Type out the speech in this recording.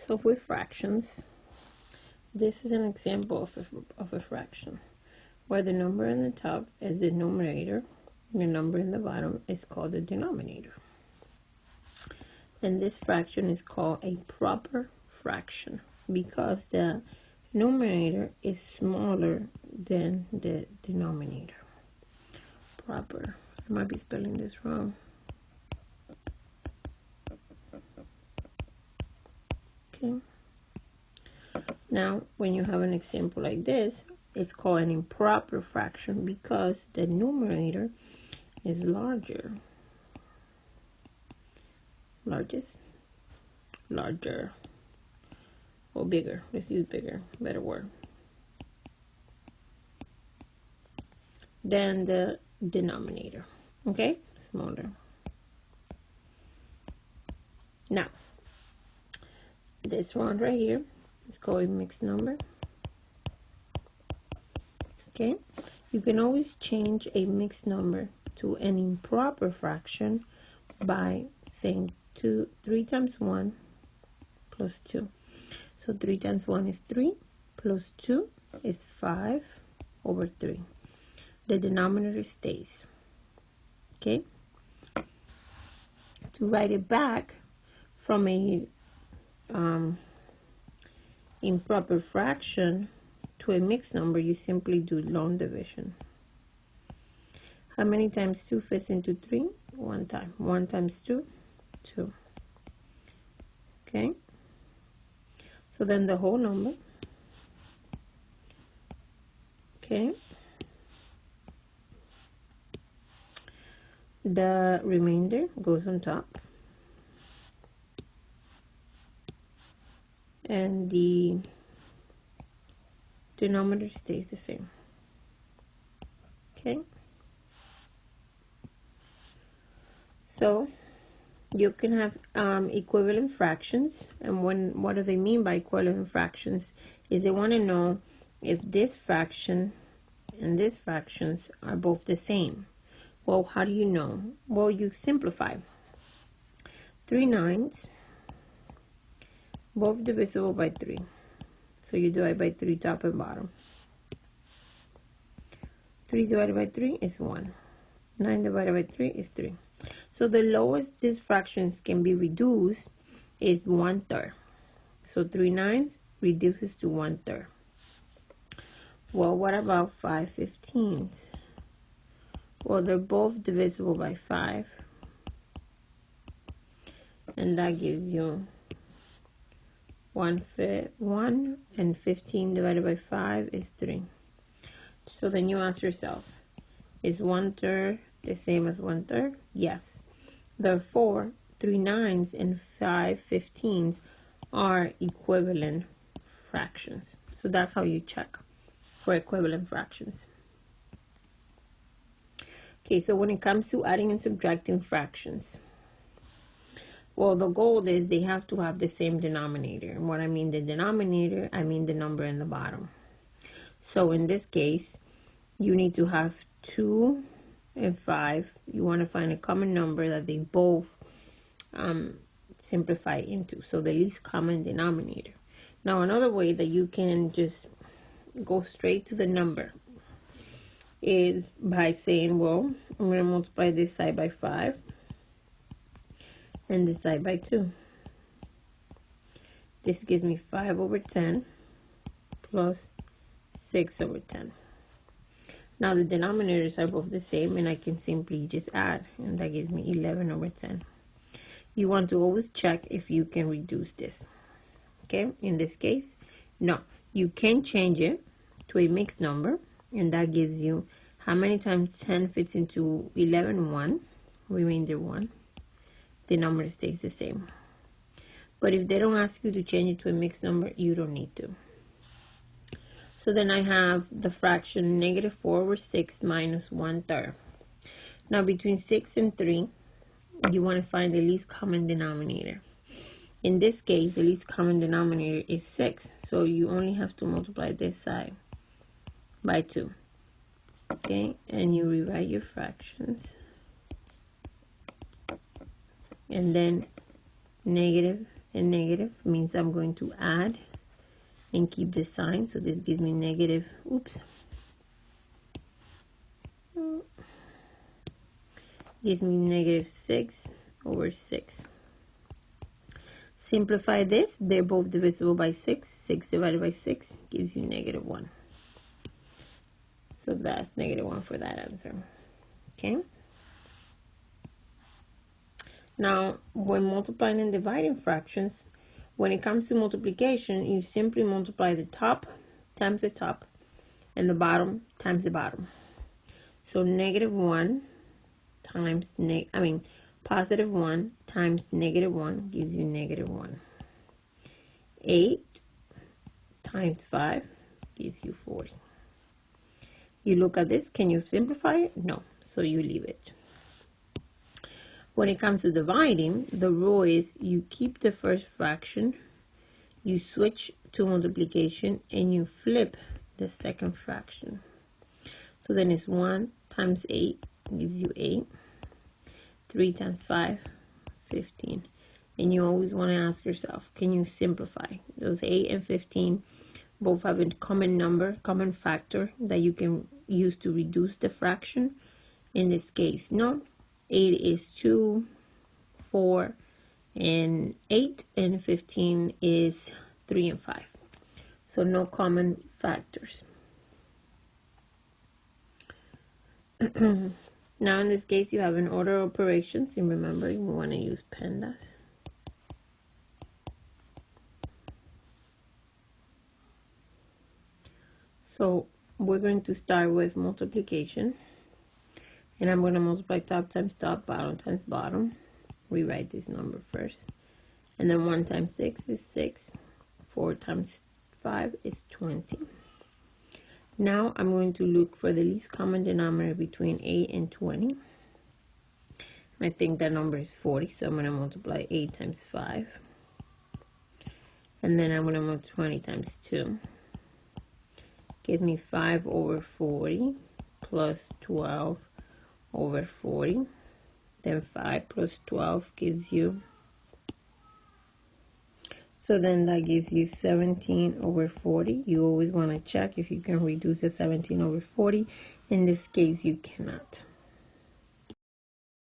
So with fractions, this is an example of a fraction where the number in the top is the numerator and the number in the bottom is called the denominator. And this fraction is called a proper fraction because the numerator is smaller than the denominator. Proper. I might be spelling this wrong. Okay. Now, when you have an example like this, it's called an improper fraction because the numerator is larger. Larger, or bigger. Let's use bigger, better word. Than the denominator. Okay, smaller. Now, this one right here is called a mixed number. Okay, you can always change a mixed number to an improper fraction by saying 3 times 1 plus 2. So 3 times 1 is 3 plus 2 is 5 over 3. The denominator stays. Okay, to write it back from a improper fraction to a mixed number, you simply do long division. How many times 2 fits into 3? 1 time. 1 times 2, 2. Okay, so then the whole number, okay, the remainder goes on top, and the denominator stays the same. Okay, so you can have equivalent fractions, and what do they mean by equivalent fractions is they want to know if this fraction and these fractions are both the same. Well, how do you know? Well, you simplify. 3 9s, both divisible by 3. So you divide by 3 top and bottom. 3 divided by 3 is 1. 9 divided by 3 is 3. So the lowest these fractions can be reduced is 1/3. So 3 9s reduces to 1/3. Well, what about 5 15s? Well, they're both divisible by 5. And that gives you 1 and 15 divided by 5 is 3. So then you ask yourself, is 1/3 the same as 1/3? Yes. Therefore, 3 9s and 5 15s are equivalent fractions. So that's how you check for equivalent fractions. Okay, so when it comes to adding and subtracting fractions, well, the goal is they have to have the same denominator. And what I mean the denominator, I mean the number in the bottom. So in this case, you need to have 2 and 5. You want to find a common number that they both simplify into. So the least common denominator. Now another way that you can just go straight to the number is by saying, well, I'm going to multiply this side by 5 and this side by 2. This gives me 5 over 10 plus 6 over 10. Now the denominators are both the same, and I can simply just add, and that gives me 11 over 10. You want to always check if you can reduce this. Okay, in this case, no. You can change it to a mixed number, and that gives you how many times 10 fits into 11? 1, remainder 1. The number stays the same. But if they don't ask you to change it to a mixed number, you don't need to. So then I have the fraction -4 over 6 minus 1/3. Now between 6 and 3, you want to find the least common denominator. In this case, the least common denominator is 6. So you only have to multiply this side by 2. Okay, and you rewrite your fractions. And then negative and negative means I'm going to add and keep the sign. So this gives me negative, gives me negative 6 over 6. Simplify this, they're both divisible by 6. 6 divided by 6 gives you negative 1. So that's negative 1 for that answer. Okay. Now, when multiplying and dividing fractions, when it comes to multiplication, you simply multiply the top times the top and the bottom times the bottom. So negative 1 times, positive 1 times negative 1 gives you negative 1. 8 times 5 gives you 40. You look at this, can you simplify it? No, so you leave it. When it comes to dividing, the rule is you keep the first fraction, you switch to multiplication, and you flip the second fraction. So then it's 1 times 8 gives you 8. 3 times 5, 15. And you always want to ask yourself, can you simplify? Those 8 and 15 both have a common number, common factor that you can use to reduce the fraction. In this case, no. 8 is 2, 4, and 8, and 15 is 3 and 5. So no common factors. Now in this case you have an order of operations, and remember we want to use PEMDAS. So we're going to start with multiplication, and I'm going to multiply top times top, bottom times bottom. Rewrite this number first, and then 1 times 6 is 6, 4 times 5 is 20. Now I'm going to look for the least common denominator between 8 and 20. I think that number is 40, so I'm going to multiply 8 times 5. And then I'm going to multiply 20 times 2. Give me 5 over 40 plus 12 over 40. Then 5 plus 12 gives you, so then that gives you 17 over 40. You always want to check if you can reduce the 17 over 40. In this case, you cannot.